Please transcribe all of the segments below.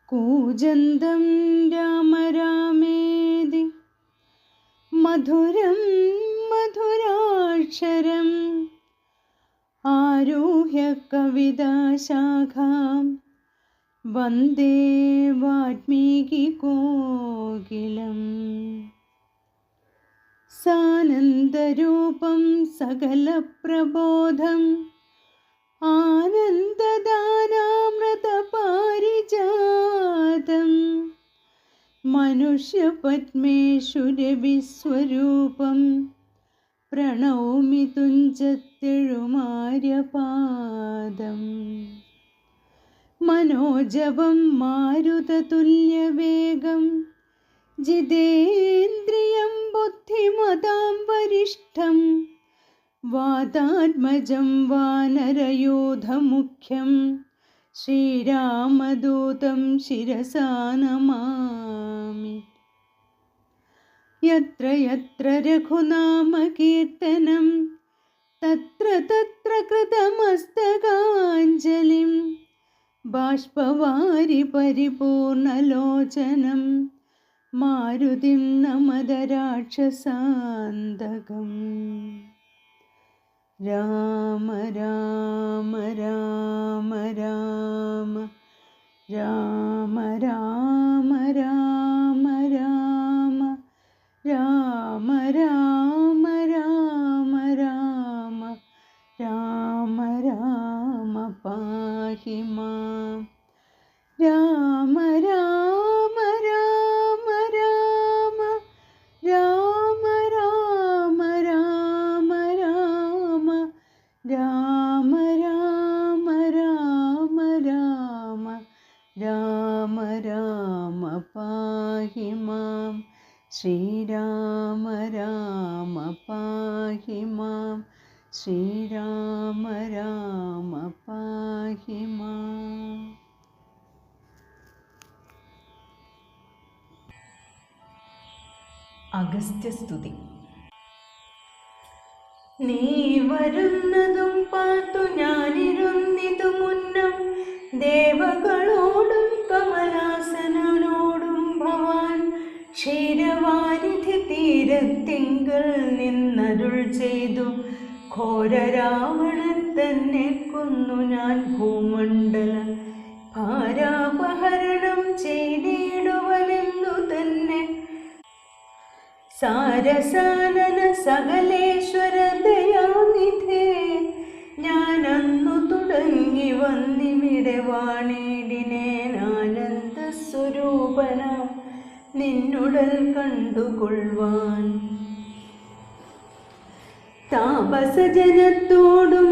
കൂജന്തം രാമ രാമേതി മധുരം മധുരാക്ഷരം ആരുഹ്യ കവിതാശാഖാം വന്ദേ വാൽമീകി കോകിലം. സാനന്ദരൂപം സകലപ്രബോധം ആനന്ദദാനാമൃതപാരിജാതം മനുഷ്യപത്മേഷുരവിസ്വരൂപം പ്രണൗമി തുഞ്ചത്തെഴുമാര്യപാദം. മനോജവം മാരുതതുല്യവേഗം ജിതേന്ദ്രിയം ബുദ്ധിമതാം വരിഷ്ഠം വാതാത്മജം വാനരയൂഥമുഖ്യം ശ്രീരാമദൂതം ശിരസാ നമാമി. യത്ര യത്ര രഘുനാമകീർത്തനം തത്ര തത്ര കൃതമസ്തകാഞ്ജലിം ബാഷ്പവാരി പരിപൂർണലോചനം മാരുതിം നമത രാക്ഷസാന്തകം. രാമ രാമ രാമ രാമ രാമ രാമ രാമ രാമ രാമ രാമ രാമ രാമ രാമ രാമ പാഹി മാം. രാമ രാമ രാമ രാമ രാമ രാമ രാമ രാമ രാമ രാമ രാമ രാമ രാമ രാമ പാഹി മാം. ശ്രീരാമ രാമ പാഹി മാം. ശ്രീരാമ രാമ പാഹി മാം. അഗസ്ത്യസ്തുതി. നീ വരുന്നതും പാർത്തു ഞാനിരുന്നിതു മുന്നം ദേവകളോടും കമലാസനോടും ഭവാൻ ക്ഷീരവാരിധി തീരത്തിങ്കൽ നിന്നരുൾ ചെയ്തു ഘോരരാവണൻ തന്നെ കൊന്നു ഞാൻ ഭൂമണ്ഡല ഭാരാപഹരണം ചെയ്തിടുവനെന്നു തന്നെ സാരസാനന സകലേശ്വര ദയാനിധേ ഞാനന്നു തുടങ്ങി വന്നിവിടെ വാണിടിനേൻ ആനന്ദസ്വരൂപനാം നിന്നുടൽ കണ്ടുകൊള്ളുവാൻ. താപസജനത്തോടും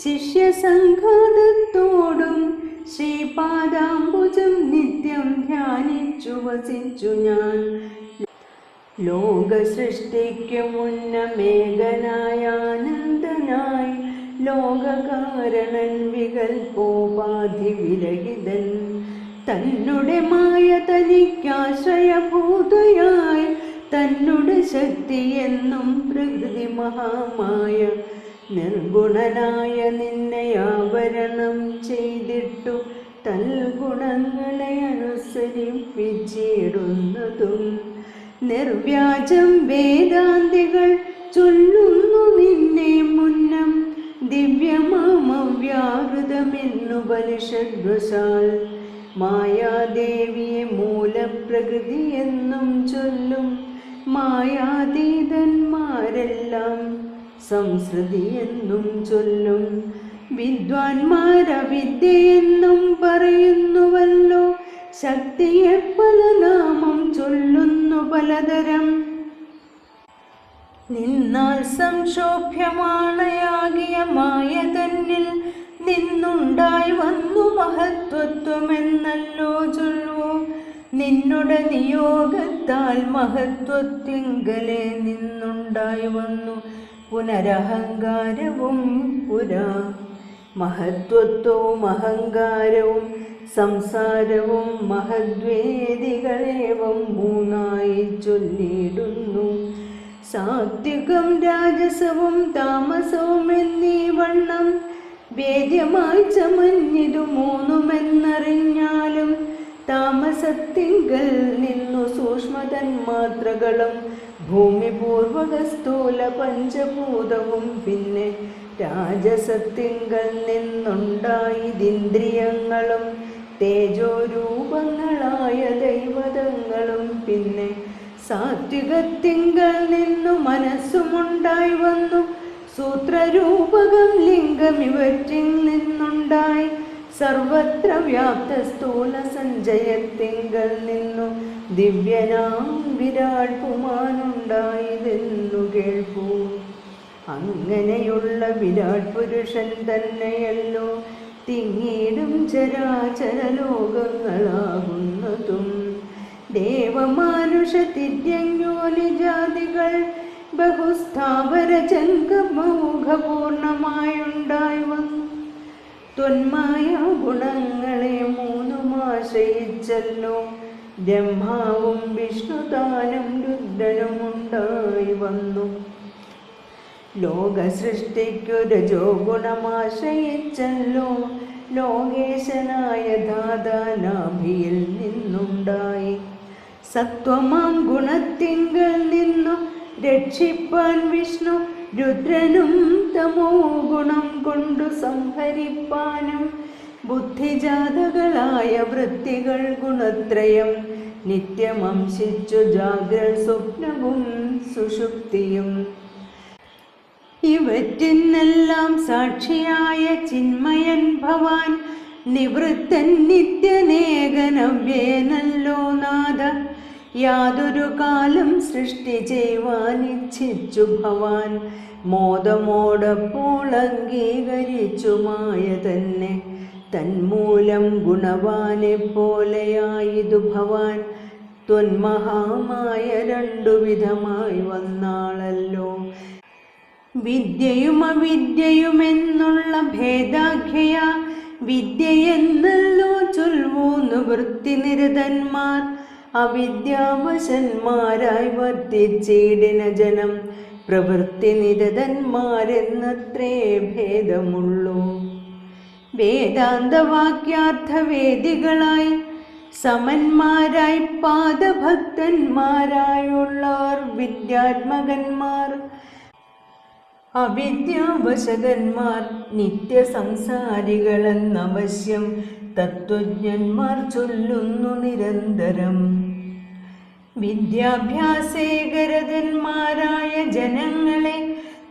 ശിഷ്യസംഘാതത്തോടും ശ്രീപാദാംബുജം നിത്യം ധ്യാനിച്ചു വസിച്ചു ഞാൻ. ലോകസൃഷ്ടിക്കു മുന്നമേകനായ ആനന്ദനായി ലോകകാരണൻ വികൽപോപാധി വിരഹിതൻ തന്നുടെ മായ തനിക്കാശ്രയഭൂതയായി തന്നുടെ ശക്തി എന്നും പ്രകൃതി മഹാമായ നിർഗുണനായ നിന്നെ ആവരണം ചെയ്തിട്ടു തൽഗുണങ്ങളെ അനുസരിപ്പിച്ചിടുന്നതും നിർവ്യാജം വേദാന്തികൾ ചൊല്ലുന്നു നിന്നെ മുന്നം ദിവ്യമാമവ്യാഹൃതമെന്നുപനിഷദ്വശാൽ മായാദേവിയെ മൂലപ്രകൃതി എന്നും ചൊല്ലും മായാതീതന്മാരെല്ലാം സംസൃതി എന്നും ചൊല്ലും. വിദ്വാൻമാരവിദ്യയെന്നും പറയുന്നുവല്ലോ ശക്തിയെ പല നാമം ചൊല്ലുന്നു പലതരം. നിന്നാൽ സംക്ഷോഭ്യമാണയാകിയ മായ തന്നിൽ നിന്നുണ്ടായി വന്നു മഹത്വത്വമെന്നല്ലോ ചൊല്ലൂ. നിന്നുടെ നിയോഗത്താൽ മഹത്വത്തിങ്കലെ നിന്നുണ്ടായി വന്നു പുനരഹങ്കാരവും പുരാ. മഹത്വത്വവും അഹങ്കാരവും സംസാരവും മഹദ്വേദികളേവം മൂന്നായി ചൊല്ലിയിടുന്നു. സാത്വികം രാജസവും താമസവും എന്നീ വണ്ണം വേദ്യമായി ചമഞ്ഞിതു മൂന്നുമെന്നറിഞ്ഞാലും താമസ താമസത്തിങ്കൽ നിന്നു സൂക്ഷ്മതന്മാത്രകളും ഭൂമിപൂർവക സ്ഥൂല പഞ്ചഭൂതവും പിന്നെ രാജസത്തിങ്കൽ നിന്നുണ്ടായതിന്ദ്രിയങ്ങളും തേജോരൂപങ്ങളായ ദൈവതങ്ങളും പിന്നെ സാത്വികത്തിങ്കൽ നിന്നു മനസ്സുമുണ്ടായി വന്നു സൂത്രരൂപകം ലിംഗം ഇവറ്റിൽ നിന്നുണ്ടായി സർവത്ര വ്യാപ്ത സ്ഥൂല സഞ്ചയത്തിങ്കൽ നിന്നു ദിവ്യനാം വിരാട് പുമാനുണ്ടായതെന്നു കേൾപ്പൂ. അങ്ങനെയുള്ള വിരാട് പുരുഷൻ തന്നെയല്ലോ തിങ്ങിടും ചരാചര ലോകങ്ങളാകുന്നതും. ദേവമാനുഷ തിര്യഞ്ജോനിജാതികൾ ബഹുസ്ഥാവര ജംഗമൗഘപൂർണമായുണ്ടായി വന്നു. ത്വന്മായ ഗുണങ്ങളെ മൂന്നുമാശ്രയിച്ചല്ലോ ബ്രഹ്മാവും വിഷ്ണുതാനും രുദ്രനുമുണ്ടായി വന്നു. ലോകസൃഷ്ടിക്കു രജോ ഗുണമാശ്രയിച്ചല്ലോ ലോകേശനായ ദാതാനാഭിയിൽ നിന്നുണ്ടായി. സത്വമാം ഗുണത്തിങ്കൽ നിന്നു രക്ഷിപ്പാൻ വിഷ്ണു രുദ്രനും തമോ ഗുണം കൊണ്ടു സംഹരിപ്പാനും ബുദ്ധിജാതകളായ വൃത്തികൾ ഗുണത്രയം നിത്യമംശിച്ചു ജാഗ്ര സ്വപ്നവും സുഷുപ്തിയും. ഇവറ്റിനെല്ലാം സാക്ഷിയായ ചിന്മയൻ ഭവാൻ നിവൃത്തൻ നിത്യനേകനവ്യേനല്ലോ നാഥ. യാതൊരു കാലം സൃഷ്ടി ചെയ്യുവാനിച്ഛിച്ചു ഭവാൻ മോദമോടപ്പോൾ അംഗീകരിച്ചുമായ തന്നെ. തന്മൂലം ഗുണവാനെ പോലെയായിതു ഭവാൻ ത്വന്മഹാമായ രണ്ടു വിധമായി വന്നാളല്ലോ. വിദ്യയും അവിദ്യയുമെന്നുള്ള ഭേദാഖ്യയ വിദ്യയെന്നല്ലോ ചൊൽവൂന്നു വൃത്തിനിരതന്മാർ. അവിദ്യാവശന്മാരായി വർത്തിച്ചിടിന ജനം പ്രവൃത്തിനിരതന്മാരെന്നത്രേ ഭേദമുള്ളൂ. വേദാന്തവാക്യാർത്ഥവേദികളായി സമന്മാരായി പാദഭക്തന്മാരായുള്ളവർ വിദ്യാത്മകന്മാർ. അവിദ്യാവശകന്മാർ നിത്യസംസാരികളെന്നവശ്യം തത്വജ്ഞന്മാർ ചൊല്ലുന്നു നിരന്തരം. വിദ്യാഭ്യാസേകരതന്മാരായ ജനങ്ങളെ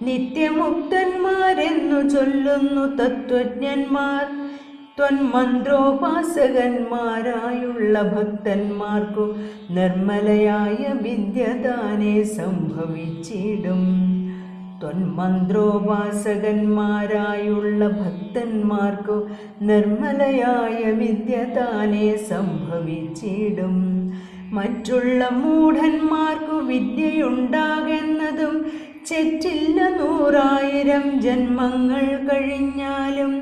നിത്യമുക്തന്മാരെന്നു ചൊല്ലുന്നു തത്വജ്ഞന്മാർ. ത്വന്മന്ത്രോപാസകന്മാരായുള്ള ഭക്തന്മാർക്കു നിർമ്മലയായ വിദ്യ താനെ സംഭവിച്ചിടും. ത്വന്മന്ത്രോപാസകന്മാരായുള്ള ഭക്തന്മാർക്കു നിർമ്മലയായ വിദ്യ താനെ സംഭവിച്ചിടും. മറ്റുള്ള മൂഢന്മാർക്കു വിദ്യയുണ്ടാകുന്നതും ചെറ്റില്ല 100,000 ജന്മങ്ങൾ കഴിഞ്ഞാലും.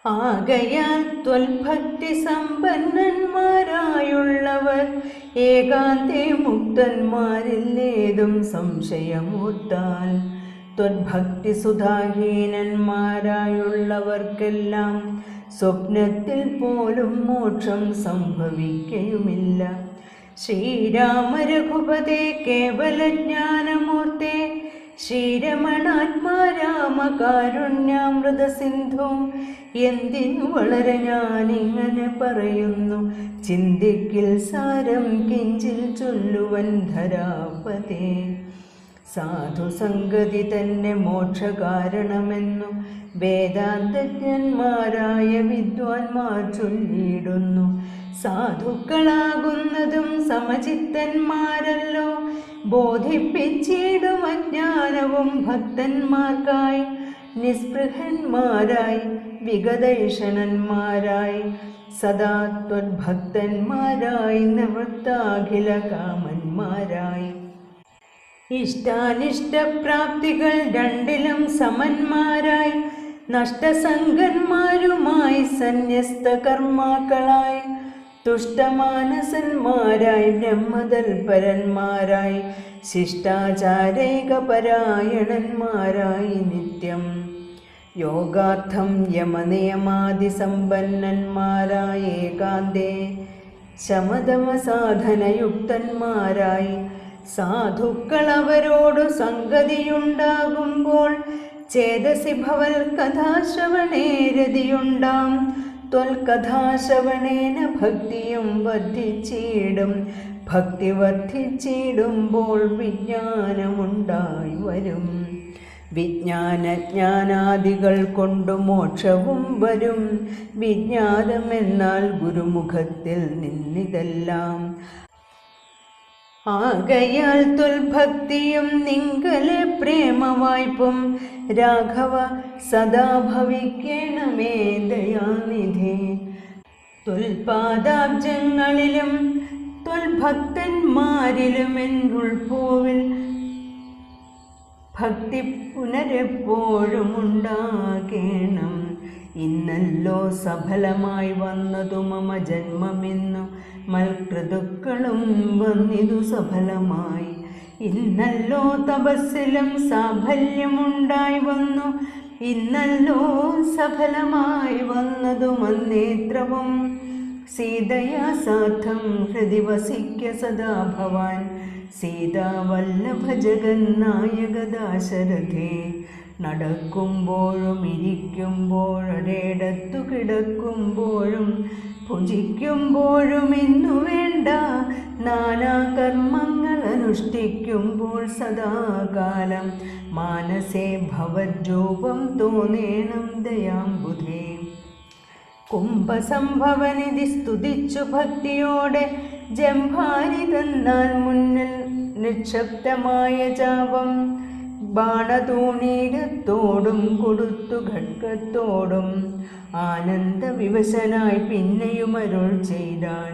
ആകയാൽ ത്വൽഭക്തി സമ്പന്നന്മാരായുള്ളവർ ഏകാന്തേ മുക്തന്മാരില്ലേതും സംശയമൂർത്താൽ. ത്വൽഭക്തി സുധാഹീനന്മാരായുള്ളവർക്കെല്ലാം സ്വപ്നത്തിൽ പോലും മോക്ഷം സംഭവിക്കയുമില്ല. ശ്രീരാമ രഘുപതേ കേവലജ്ഞാനമൂർത്തേ ശ്രീരമണാത്മാ രാമകാരുണ്യാമൃത സിന്ധു. എന്തിനു വളരെ ഞാനിങ്ങനെ പറയുന്നു ചിന്തിക്കിൽ സാരം കിഞ്ചിൽ ചൊല്ലുവൻ ധരാപതേ. സാധുസംഗതി തന്നെ മോക്ഷകാരണമെന്നു വേദാന്തജ്ഞന്മാരായ വിദ്വാൻമാർ ചൊല്ലിയിടുന്നു. സാധുക്കളാകുന്നതും സമചിത്തന്മാരല്ലോ ബോധിപ്പിച്ചിടും അജ്ഞാനവും ഭക്തന്മാർക്കായി. നിസ്പൃഹന്മാരായി വിഗതൈഷണന്മാരായി സദാ ത്വദ്ഭക്തന്മാരായി നിവൃത്താഖില കാമന്മാരായി. ഇഷ്ടാനിഷ്ടപ്രാപ്തികൾ രണ്ടിലും സമന്മാരായി നഷ്ടസംഗന്മാരുമായി സന്യസ്ത കർമാക്കളായി തുഷ്ടമാനസന്മാരായി ബ്രഹ്മതൽപരന്മാരായി ശിഷ്ടാചാരൈകപരായണന്മാരായി നിത്യം യോഗാർത്ഥം യമനിയമാദിസമ്പന്നന്മാരായ ഏകാന്തേ ശമതമ സാധനയുക്തന്മാരായി സാധുക്കൾ അവരോടു സംഗതിയുണ്ടാകുമ്പോൾ ചേതസി ഭവൽ കഥാശ്രവണേ രതിയുണ്ടാം. ത്വൽകഥാശ്രവണേന ഭക്തിയും വർദ്ധിച്ചിടും. ഭക്തി വർദ്ധിച്ചിടുമ്പോൾ വിജ്ഞാനമുണ്ടായി വരും. വിജ്ഞാനജ്ഞാനാദികൾ കൊണ്ടു മോക്ഷവും വരും. വിജ്ഞാതമെന്നാൽ ഗുരുമുഖത്തിൽ നിന്നിതെല്ലാം. ആകയാൽ തുൽഭക്തിയും നിങ്കലെ പ്രേമവായ്പും രാഘവ സദാ ഭവിക്കണമേ ദയാനിധേ. തുൽപാദാബ്ജങ്ങളിലും തുൽഭക്തന്മാരിലും എന്നുൾപ്പൂവിൽ ഭക്തി പുനരെപ്പോഴും ഉണ്ടാകേണം. ഇന്നല്ലോ സഫലമായി വന്നതു മമ ജന്മമെന്നു മൽകൃതുക്കളും വന്നിതു സഫലമായി. ഇന്നല്ലോ തപസ്സിലും സാഫല്യമുണ്ടായി വന്നു. ഇന്നല്ലോ സഫലമായി വന്നതു മന്നേത്രവും. സീതയാ സാർത്ഥം ഹൃദി വസിക്ക സദാ ഭവാൻ. സീതാവല്ലഭ ജഗന്നായക ദാശരഥേ. നടക്കുമ്പോഴും ഇരിക്കുമ്പോഴൊരിടത്തു കിടക്കുമ്പോഴും ഭുജിക്കുമ്പോഴും എന്നു വേണ്ട നാനാകർമ്മങ്ങൾ അനുഷ്ഠിക്കുമ്പോൾ സദാകാലം മാനസേ ഭവദ്രൂപം തോന്നേണം ദയാംബുധേ. കുംഭസംഭവനിധി സ്തുതിച്ചു ഭക്തിയോടെ ജംഭാരി തന്നാൽ മുന്നിൽ നിക്ഷബ്ദമായ ജാപം. ബാണതൂണീരത്തോടും കൊടുത്തു ഖഡ്ഗത്തോടും ആനന്ദവിവശനായി പിന്നെയും അരുൾ ചെയ്താൻ.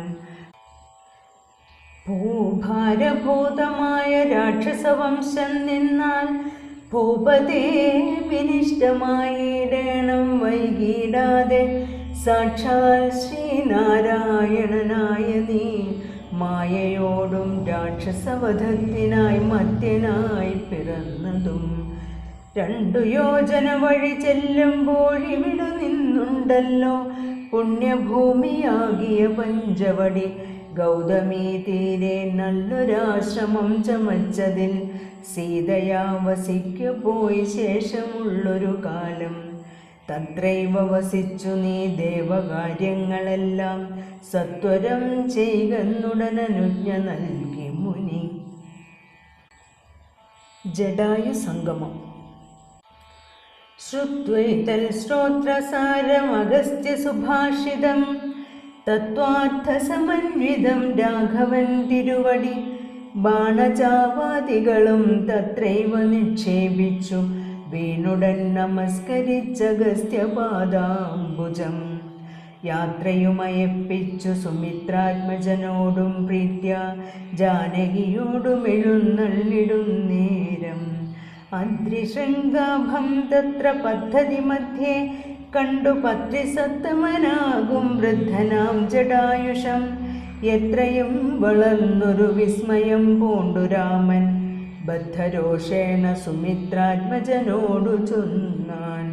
ഭൂഭാരഭൂതമായ രാക്ഷസവംശം നിന്നാൽ ഭൂപതേ വിനിഷ്ടമായിടേണം വൈകിടാതെ. സാക്ഷാൽ ശ്രീനാരായണനായ നീ മായയോടും രാക്ഷസവധത്തിനായി മധ്യനായി പിറന്നതും. 2 യോജന വഴി ചെല്ലുമ്പോഴിവിടു നിന്നുണ്ടല്ലോ പുണ്യഭൂമിയാകിയ പഞ്ചവടി. ഗൗതമീ തീരെ നല്ലൊരാശ്രമം ചമച്ചതിൽ സീതയാ വസിക്കു പോയി ശേഷമുള്ളൊരു കാലം. തത്രൈവ വസിച്ചു നീ ദേവകാര്യങ്ങളെല്ലാം സത്വരം ചെയ്യുന്നുടനനുജ്ഞ നൽകി മുനി. ജടായു സംഗമം. ശ്രുത്വൈതൽ ശ്രോത്രസാരമഗസ്ത്യ സുഭാഷിതം തത്വാർത്ഥസമന്വിതം രാഘവൻ തിരുവടി. ബാണചാവാദികളും തത്രൈവ നിക്ഷേപിച്ചു വീണുടൻ നമസ്കരിച്ചഗസ്ത്യപാദാംബുജം. യാത്രയുമയപ്പിച്ചു സുമിത്രാത്മജനോടും പ്രീത്യ ജാനകിയോടും എഴുന്നള്ളിടുന്നേരം. അദ്രിശൃംഗാഭം തത്ര പദ്ധതി മധ്യേ കണ്ടു പത്രിസത്തമനാകും വൃദ്ധനാം ജടായുഷം. എത്രയും വളർന്നൊരു വിസ്മയം പൂണ്ടു രാമൻ ബദ്ധരോഷേണ സുമിത്രാത്മജനോടു ചൊന്നാൻ.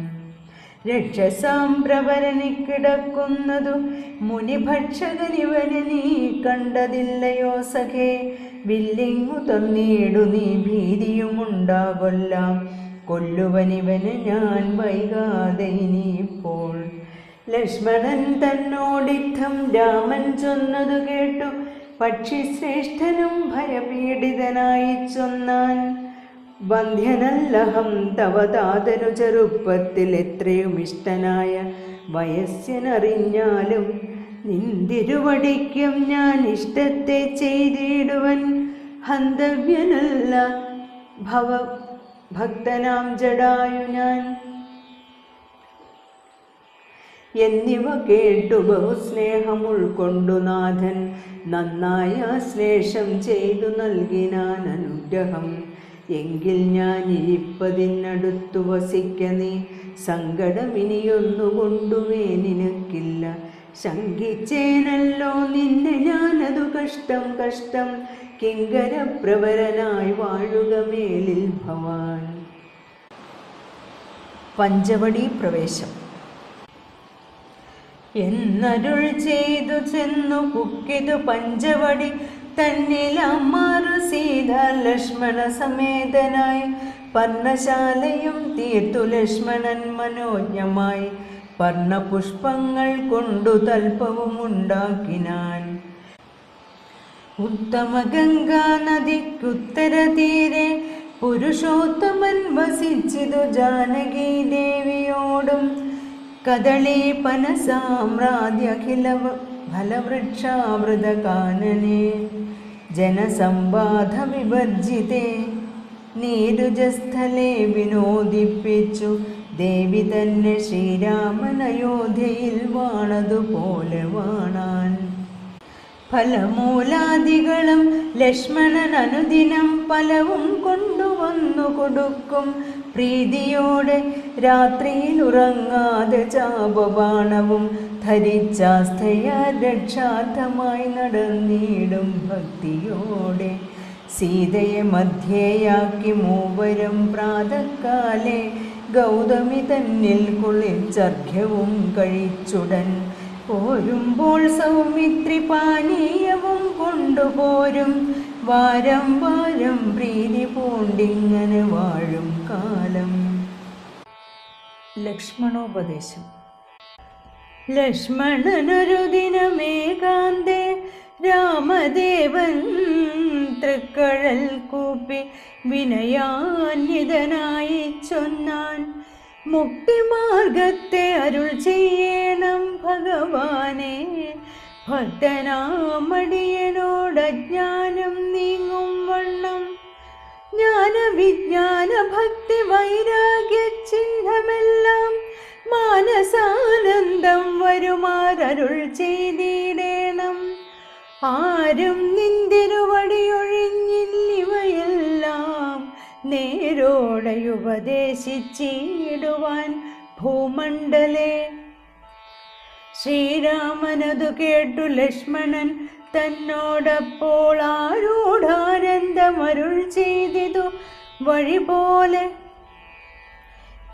രക്ഷസാം പ്രവരനി കിടക്കുന്നതു മുനിഭക്ഷകനിവനെ നീ കണ്ടതില്ലയോ സഖേ. വില്ലിങ്ങു തന്നീടു നീ ഭീതിയുമുണ്ടാകൊല്ലാം. കൊല്ലുവനിവന് ഞാൻ വൈകാതെ ഇനിയിപ്പോൾ. ലക്ഷ്മണൻ തന്നോടിത്തം രാമൻ ചൊന്നതു കേട്ടു പക്ഷിശ്രേഷ്ഠനും ഭയപീഡിതനായി ചൊന്നാൻ. വന്ധ്യനല്ലഹം തവ താതനു ചെറുപ്പത്തിൽ എത്രയും ഇഷ്ടനായ വയസ്യനറിഞ്ഞാലും നിന്തിരുവടിക്കും ഞാൻ ഇഷ്ടത്തെ ചെയ്തിടുവൻ. ഹന്തവ്യനല്ല ഭക്തനാം ജടായു ഞാൻ എന്നിവ കേട്ടു ബഹുസ്നേഹം ഉൾക്കൊണ്ടു നാഥൻ നന്നായ ശ്ലേഷം ചെയ്തു നൽകിനാൻ അനുഗ്രഹം. എങ്കിൽ ഞാൻ ഇരിപ്പതിനടുത്തു വസിക്ക നീ സങ്കടമിനിയൊന്നുകൊണ്ടുമേ നിനക്കില്ല. ശങ്കിച്ചേനല്ലോ നിന്നെ ഞാനതു കഷ്ടം കഷ്ടം കിങ്കരപ്രവരനായി വാഴുക മേലിൽ ഭവാൻ. പഞ്ചവടി പ്രവേശം. എന്നരുൾ ചെയ്തു ചെന്നു പുക്കിതു പഞ്ചവടി തന്നിലമറു സീത ലക്ഷ്മണ സമേതനായി പർണശാലയും തീർത്തു ലക്ഷ്മണൻ മനോജ്ഞമായി പർണപുഷ്പങ്ങൾ കൊണ്ടു തൽപ്പവും ഉണ്ടാക്കിനാൻ. ഉത്തമ ഗംഗാ നദിക്കുത്തര തീരെ പുരുഷോത്തമൻ വസിച്ചിതു ജാനകി ദേവിയോടും കദളി പനസാമ്രാദ്യഖില ഫലവൃക്ഷാമൃത കാനനെ ജനസമ്പാദ വിവർജിതേ നീരുജസ്ഥലെ വിനോദിപ്പിച്ചു ദേവി തന്നെ ശ്രീരാമൻ അയോധ്യയിൽ വാണതുപോലെ വാണാൻ. ഫലമൂലാദികളും ലക്ഷ്മണൻ അനുദിനം ഫലവും കൊണ്ടുവന്നു കൊടുക്കും പ്രീതിയോടെ രാത്രിയിൽ ഉറങ്ങാതെ ചാപബാണവും ധരിച്ചാസ്ഥയ രക്ഷാർത്ഥമായി നടന്നിടും ഭക്തിയോടെ. സീതയെ മധ്യേയാക്കി മൂവരും പ്രാതക്കാലെ ഗൗതമി തന്നിൽ കുളിച്ചർഘ്യവും കഴിച്ചുടൻ പോരുമ്പോൾ സൗമിത്രി പാനീയവും കൊണ്ടുപോരും വാരം വാരം പ്രീതി പൂണ്ടിങ്ങനെ വാഴും കാലം. ലക്ഷ്മണോപദേശം. ലക്ഷ്മണനൊരു ദിനമേകാന്തേ രാമദേവൻ തൃക്കഴൽ കൂപ്പി വിനയാന്വിതനായി ചൊന്നാൻ. മുക്തിമാർഗത്തെ അരുൾ ചെയ്യണം ഭഗവാനെ, ഭക്തനാമടിയനോടജ്ഞാനം നീങ്ങും വണ്ണം ജ്ഞാനവിജ്ഞാന ഭക്തി വൈരാഗ്യ ചിഹ്നമെല്ലാം മാനസാനന്ദം വരുമാരരുൾ ചെയ്തിടേണം. ആരും നിന്തിരുവടിയൊഴിഞ്ഞില്ലിവയെല്ലാം നേരോടെ ഉപദേശിച്ചിടുവാൻ ഭൂമണ്ഡലേ. ശ്രീരാമനതു കേട്ടു ലക്ഷ്മണൻ തന്നോടപ്പോൾ ആരൂഢാനന്ദമരുൾ ചെയ്തിതു വഴി പോലെ.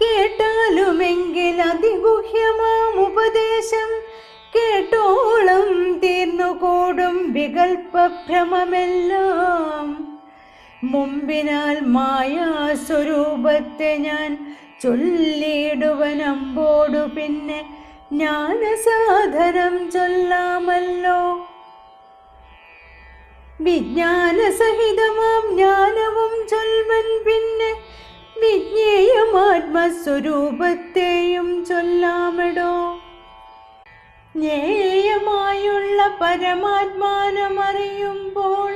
കേട്ടാലുമെങ്കിൽ അതിഗുഹ്യമാം ഉപദേശം കേട്ടോളം തീർന്നുകൂടും വികൽപ്പഭ്രമമെല്ലാം. മുമ്പിനാൽ മായാസ്വരൂപത്തെ ഞാൻ ചൊല്ലിടുവനമ്പോടു പിന്നെ ജ്ഞാനസാധനം ചൊല്ലാമല്ലോ. വിജ്ഞാനസഹിതമാം ജ്ഞാനവും ചൊൽവൻ പിന്നെ വിജ്ഞേയമാത്മസ്വരൂപത്തെയും ചൊല്ലാമെടോ. ജ്ഞേയമായുള്ള പരമാത്മാനമറിയുമ്പോൾ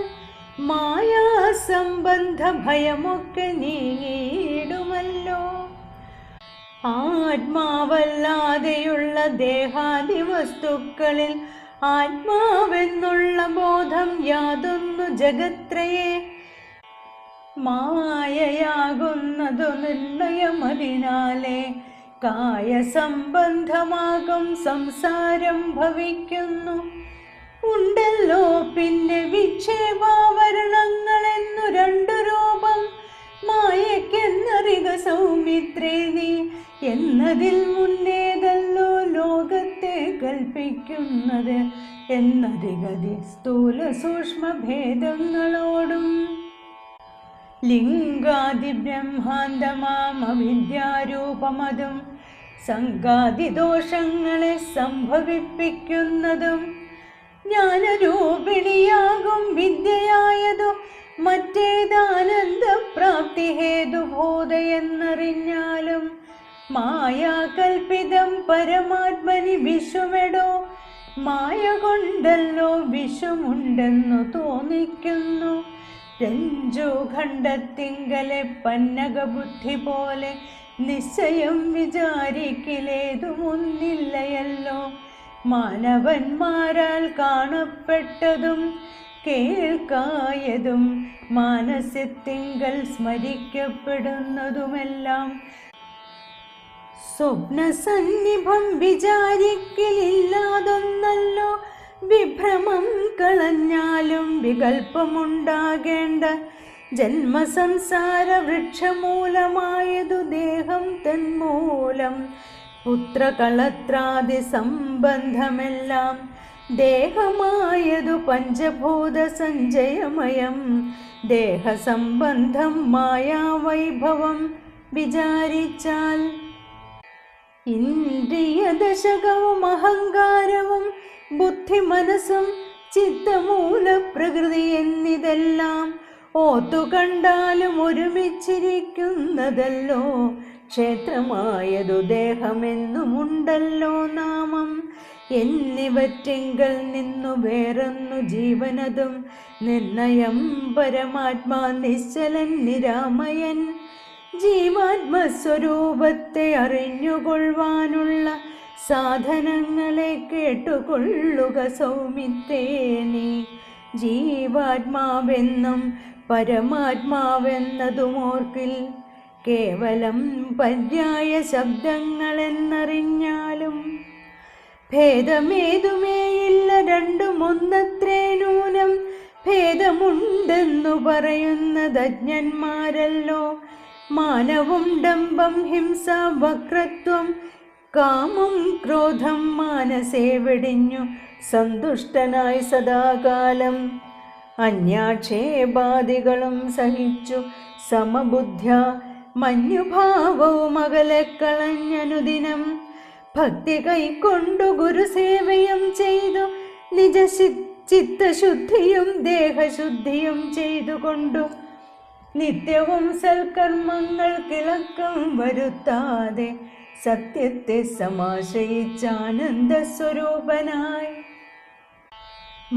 മായാസംബന്ധ ഭയമൊക്കെ നീങ്ങിയിടുമല്ലോ. ആത്മാവല്ലാതെയുള്ള ദേഹാദി വസ്തുക്കളിൽ ആത്മാവെന്നുള്ള ബോധം യാതൊന്നു ജഗത്രയെ മായയാകുന്നതു നിർണയമതിനാലേ കായസംബന്ധമാകും സംസാരം ഭവിക്കുന്നു. ഉണ്ടല്ലോ പിന്നെ വിക്ഷേപാവരണങ്ങളെന്നു രണ്ടു രൂപം മായക്കെന്നറിക സൗമിത്രേ നീ എന്നതിൽ മുന്നേതല്ലോ ലോകത്തെ കൽപ്പിക്കുന്നത് എന്നറികതി സ്ഥൂല സൂക്ഷ്മ ഭേദങ്ങളോടും. ലിംഗാദി ബ്രഹ്മാന്തമാം അവിദ്യാരൂപമതും സംഘാതിദോഷങ്ങളെ സംഭവിപ്പിക്കുന്നതും ജ്ഞാനരൂപിണിയാകും വിദ്യയായതു മറ്റേതാനന്ദപ്രാപ്തി ഹേതുബോധയെന്നറിഞ്ഞാലും മായാകൽപിതം പരമാത്മനി വിഷുമെടോ. മായ കൊണ്ടല്ലോ വിഷുമുണ്ടെന്നു തോന്നിക്കുന്നു. രഞ്ജുഖണ്ഡത്തിങ്കലെ പന്നകബുദ്ധി പോലെ നിശ്ചയം വിചാരിക്കിലേതുമൊന്നില്ലയല്ലോ. മാനവന്മാരാൽ കാണപ്പെട്ടതും കേൾക്കായതും മാനസത്തിങ്കൽ സ്മരിക്കപ്പെടുന്നതുമെല്ലാം സ്വപ്നസന്നിഭം വിചാരിക്കലില്ലാതൊന്നല്ലോ. വിഭ്രമം കളഞ്ഞാലും വികൽപ്പമുണ്ടാകേണ്ട ജന്മസംസാര വൃക്ഷമൂലമായതു ദേഹം തന്മൂലം പുത്രകളത്രാദി സംബന്ധമെല്ലാം ദേഹമായതു പഞ്ചഭൂത സഞ്ചയമയം ദേഹസംബന്ധം മായാവൈഭവം വിചാരിച്ചാൽ ഇന്ദ്രിയദശകവും അഹങ്കാരവും ബുദ്ധി മനസ്സും ചിത്തമൂല പ്രകൃതി എന്നിതെല്ലാം ഓത്തുകണ്ടാലും ഒരുമിച്ചിരിക്കുന്നതല്ലോ ക്ഷേത്രമായതു ദേഹമെന്നുമുണ്ടല്ലോ നാമം എന്നിവറ്റിങ്കൽ നിന്നു വേറൊന്നു ജീവനതും നിർണയം പരമാത്മാ നിശ്ചലൻ നിരാമയൻ ജീവാത്മസ്വരൂപത്തെ അറിഞ്ഞുകൊള്ളുവാനുള്ള സാധനങ്ങളെ കേട്ടുകൊള്ളുക സൗമിത്രേ നീ. ജീവാത്മാവെന്നും പരമാത്മാവെന്നതുമോർക്കിൽ കേവലം പര്യായ ശബ്ദങ്ങളെന്നറിഞ്ഞാലും ഭേദമേതുമേയില്ല രണ്ടും ഒന്നത്രേ നൂനം ഭേദമുണ്ടെന്നു പറയുന്നത് അജ്ഞന്മാരല്ലോ. മാനവും ഡംബം ഹിംസ വക്രത്വം കാമം ക്രോധം മാനസേ വെടിഞ്ഞു സന്തുഷ്ടനായി സദാകാലം അന്യാക്ഷേപാദികളും സഹിച്ചു സമബുദ്ധ്യ മഞ്ഞുഭാവവും അകലക്കളഞ്ഞനുദിനം ഭക്തി കൈക്കൊണ്ടു ഗുരുസേവയും ചെയ്തു നിജ ചിത്തശുദ്ധിയും ദേഹശുദ്ധിയും ചെയ്തുകൊണ്ടു നിത്യവും സൽക്കർമ്മങ്ങൾ കിളക്കം വരുത്താതെ സത്യത്തെ സമാശ്രയിച്ചാനന്ദ സ്വരൂപനായി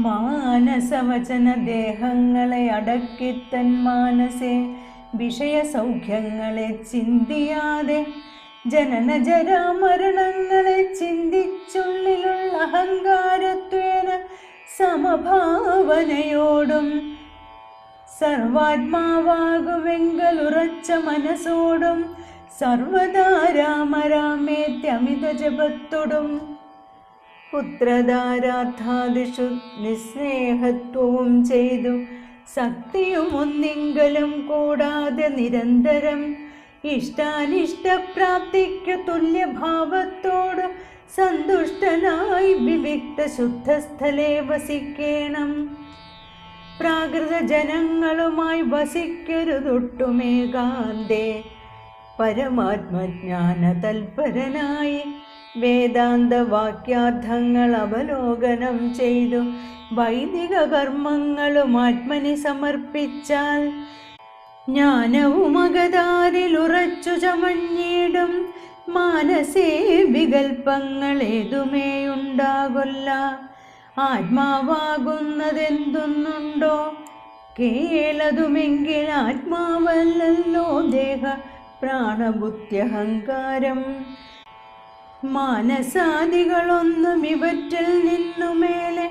മാനസവചന ദേഹങ്ങളെ അടക്കിത്തൻ മാനസേ വിഷയസൗഖ്യങ്ങളെ ചിന്തിയാതെ ജനന ജരാമരണങ്ങളെ ചിന്തിച്ചുള്ളിലുള്ള അഹങ്കാരത്വേന സമഭാവനയോടും സർവാത്മാവാകുവെങ്കലുറച്ച മനസ്സോടും സർവദാ രാമരാമേത്യമിത ജപത്തോടും പുത്രധാരാർത്ഥാദിഷു നിസ്നേഹത്വവും ചെയ്തു ശക്തിയും ഒന്നിങ്കലും കൂടാതെ നിരന്തരം ഇഷ്ടാനിഷ്ടപ്രാപ്തിക്കു തുല്യഭാവത്തോട് സന്തുഷ്ടനായി വിവിക്ത ശുദ്ധസ്ഥലേ വസിക്കേണം. പ്രാകൃത ജനങ്ങളുമായി വസിക്കരുതൊട്ടുമേകാന്തേ പരമാത്മജ്ഞാന തൽപരനായി വേദാന്ത വാക്യാർത്ഥങ്ങൾ അവലോകനം ചെയ്തു വൈദിക കർമ്മങ്ങളും ആത്മനി സമർപ്പിച്ചാൽ ജ്ഞാനവും അകതാരിലുറച്ചു ചമഞ്ഞിടും മാനസേ വികൽപ്പങ്ങളേതുമേയുണ്ടാകൊല്ല. ആത്മാവാകുന്നതെന്തൊന്നുണ്ടോ കേളതുമെങ്കിൽ ആത്മാവല്ലല്ലോ ദേഹ പ്രാണബുദ്ധ്യഹങ്കാരം. മാനസാദികളൊന്നും ഇവറ്റിൽ നിന്നുമേലെ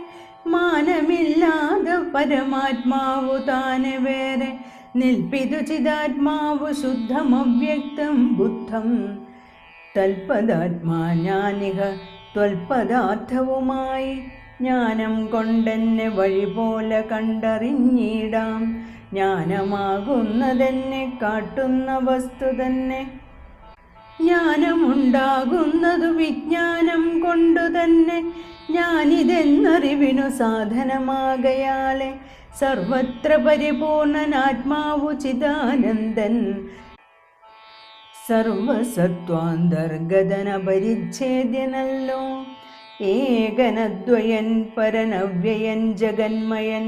മാനമില്ലാതെ പരമാത്മാവു താനെ വേറെ നിൽപ്പിതു ചിദാത്മാവു ശുദ്ധമവ്യക്തം ബുദ്ധം തൽപദാത്മാ ജ്ഞാനിക ത്വൽപദാർത്ഥവുമായി ജ്ഞാനം കൊണ്ടെന്നെ വഴി പോലെ കണ്ടറിഞ്ഞിടാം. ജ്ഞാനമാകുന്നതെന്നെ കാട്ടുന്ന വസ്തു തന്നെ ജ്ഞാനമുണ്ടാകുന്നതു വിജ്ഞാനം കൊണ്ടു തന്നെ ഞാനിതെന്നറിവിനു സാധനമാകയാലെ സർവത്ര പരിപൂർണനാത്മാവു ചിദാനന്ദൻ സർവസത്വാന്തർഗതനപരിച്ഛേദ്യനല്ലോ. ഏകനദ്വയൻ പരനവ്യയൻ ജഗന്മയൻ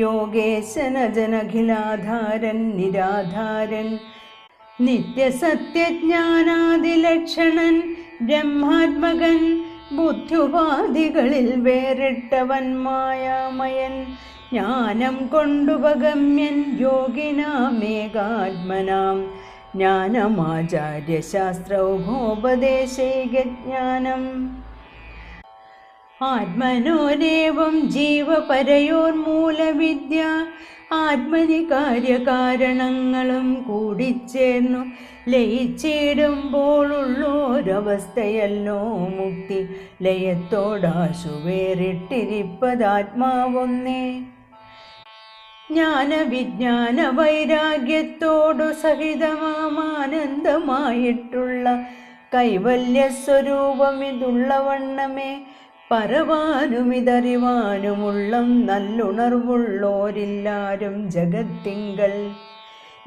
യോഗേശനജനഖിലാധാരൻ നിരാധാരൻ നിത്യസത്യജ്ഞാനാദിലക്ഷണൻ ബ്രഹ്മാത്മകൻ ബുദ്ധ്യുപാധികളിൽ വേറിട്ടവൻ മായാമയൻ ജ്ഞാനം കൊണ്ടുപഗമ്യൻ യോഗിനാമേകാത്മനാം ജ്ഞാനമാചാര്യശാസ്ത്രൗഭോപദേശൈകജ്ഞാനം. ആത്മനോരേവം ജീവപരയോർമൂലവിദ്യ ആത്മനി കാര്യകാരണങ്ങളും കൂടിച്ചേർന്നു ലയിച്ചിടുമ്പോഴുള്ളോരവസ്ഥയല്ലോ മുക്തി. ലയത്തോടാശു വേറിട്ടിരിപ്പതാത്മാവൊന്നേ. ജ്ഞാനവിജ്ഞാന വൈരാഗ്യത്തോടു സഹിതമാനന്ദമായിട്ടുള്ള കൈവല്യസ്വരൂപമിതുള്ളവണ്ണമേ പറവാനുമിതറിവാനുമുള്ളം നല്ലുണർവുള്ളോരില്ലാരും ജഗത്തിങ്കൽ.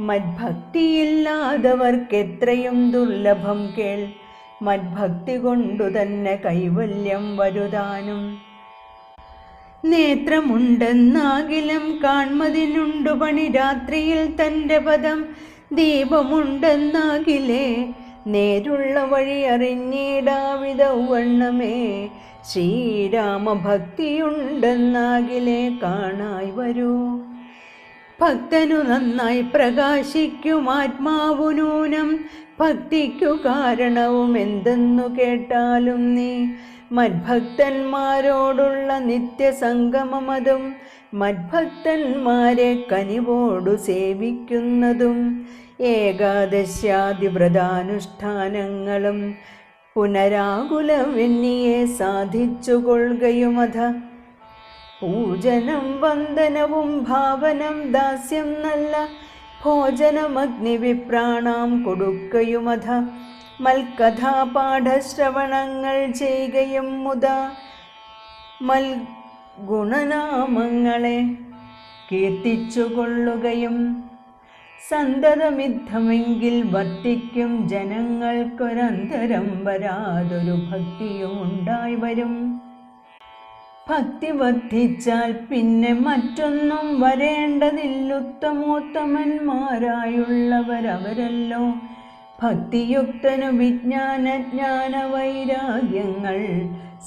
മദ്ഭക്തിയില്ലാതവർക്കെത്രയും ദുർലഭം കേൾ, മദ്ഭക്തി കൊണ്ടു തന്നെ കൈവല്യം വരുതാനും. നേത്രമുണ്ടെന്നാകിലും കാൺമതിനുണ്ടു പണി, രാത്രിയിൽ തൻ്റെ പദം ദീപമുണ്ടെന്നാകിലേ നേരുള്ള വഴി അറിഞ്ഞിടാവിധവണ്ണമേ. ശ്രീരാമഭക്തിയുണ്ടെന്നാകിലേ കാണായി വരൂ. ഭക്തനു നന്നായി പ്രകാശിക്കും ആത്മാവു നൂനം, ഭക്തിക്കു കാരണവും എന്തെന്നു കേട്ടാലും നീ. മദ്ഭക്തന്മാരോടുള്ള നിത്യസംഗമമതും മദ്ഭക്തന്മാരെ കനിവോടു സേവിക്കുന്നതും ഏകാദശ്യാദിവ്രതാനുഷ്ഠാനങ്ങളും പുനരാകുലമെന്നിയെ സാധിച്ചുകൊള്ളുകയുമധ. പൂജനം വന്ദനവും ഭാവനം ദാസ്യം നല്ല ഭോജനമഗ്നിവിപ്രാണാം കൊടുക്കയുമധ. മൽകഥാപാഠശ്രവണങ്ങൾ ചെയ്യുകയും മുതാ മൽഗുണനാമങ്ങളെ കീർത്തിച്ചുകൊള്ളുകയും. സന്തതമിദ്ധമെങ്കിൽ വർത്തിക്കും ജനങ്ങൾക്കൊരന്തരം വരാതൊരു ഭക്തിയും ഉണ്ടായി വരും. ഭക്തി വർദ്ധിച്ചാൽ പിന്നെ മറ്റൊന്നും വരേണ്ടതില്ലുത്തമോത്തമന്മാരായുള്ളവരവരല്ലോ. ഭക്തിയുക്തനു വിജ്ഞാനജ്ഞാന വൈരാഗ്യങ്ങൾ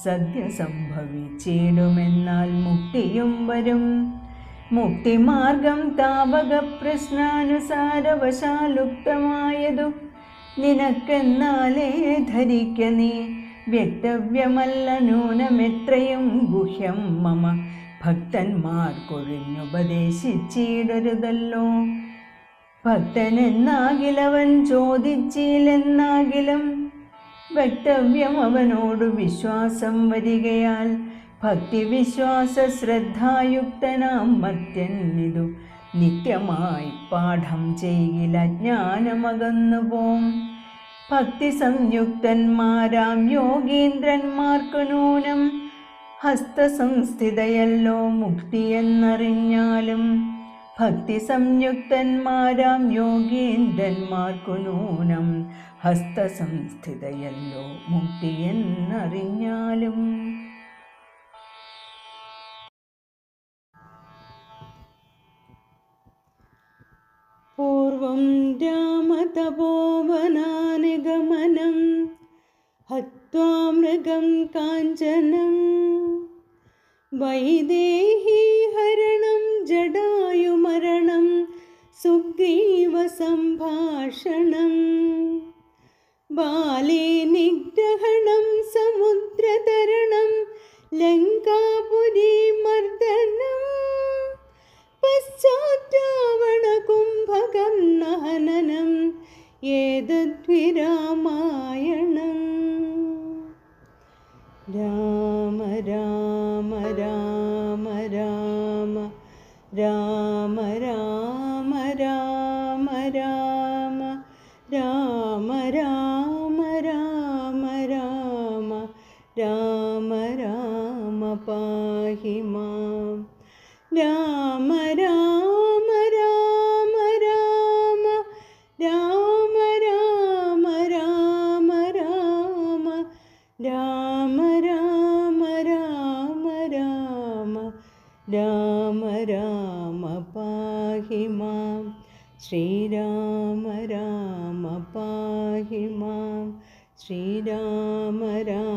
സദ്യ സംഭവിച്ചിടുമെന്നാൽ മുക്തിയും വരും. മുക്തിമാർഗം താവക പ്രശ്നാനുസാരവശാലുക്തമായതു നിനക്കെന്നാലേ ധരിക്ക നീ. വ്യക്തവ്യമല്ല നൂനമെത്രയും ഗുഹ്യം മമ, ഭക്തന്മാർക്കൊഴിഞ്ഞുപദേശിച്ചിടരുതല്ലോ. ഭക്തനെന്നാകിലവൻ ചോദിച്ചില്ലെന്നാകിലും വക്തവ്യം അവനോടു വിശ്വാസം വരികയാൽ. ഭക്തിവിശ്വാസ ശ്രദ്ധായുക്തനാം മർത്യനിതു നിത്യമായി പാഠം ചെയ്യില്ല ജ്ഞാനമകന്നുപോം. ഭക്തി സംയുക്തന്മാരാം യോഗീന്ദ്രന്മാർക്കു നൂനം ഹസ്തസംസ്ഥിതയല്ലോ മുക്തിയെന്നറിഞ്ഞാലും. ഭക്തി സംയുക്തന്മാരാം യോഗീന്ദ്രന്മാർക്കു നൂനം ഹസ്തസംസ്ഥിതയല്ലോ മുക്തിയെന്നറിഞ്ഞാലും. പൂർവം രാമതപോവനാനിഗമനം ഹത്വാ മൃഗം കാഞ്ചനം. വൈദേഹി ഹരണം ജടായുമരണം സുഗ്രീവ സംഭാഷണം. ബാലേ നിഗ്രഹണം സമുദ്രതരണം ലങ്കാപുരീ മർദ്ദനം. പശ്ചാദ്രാവണ കുംഭകർണഹനനം ഏതദ്വിരാമായണം. രാമ രാമ രാമ രാമ രാമ രാമ രാമ രാമ രാമ രാമ രാമ രാമ രാമ രാമ പാഹി മാം. രാമ രാമ രാമ രാമ രാമ രാമ രാമ രാമ രാമ രാമ രാമ രാമ രാമ രാമ പാഹി മാം. ശ്രീരാമ രാമ പാഹി മാം. ശ്രീരാമ രാമ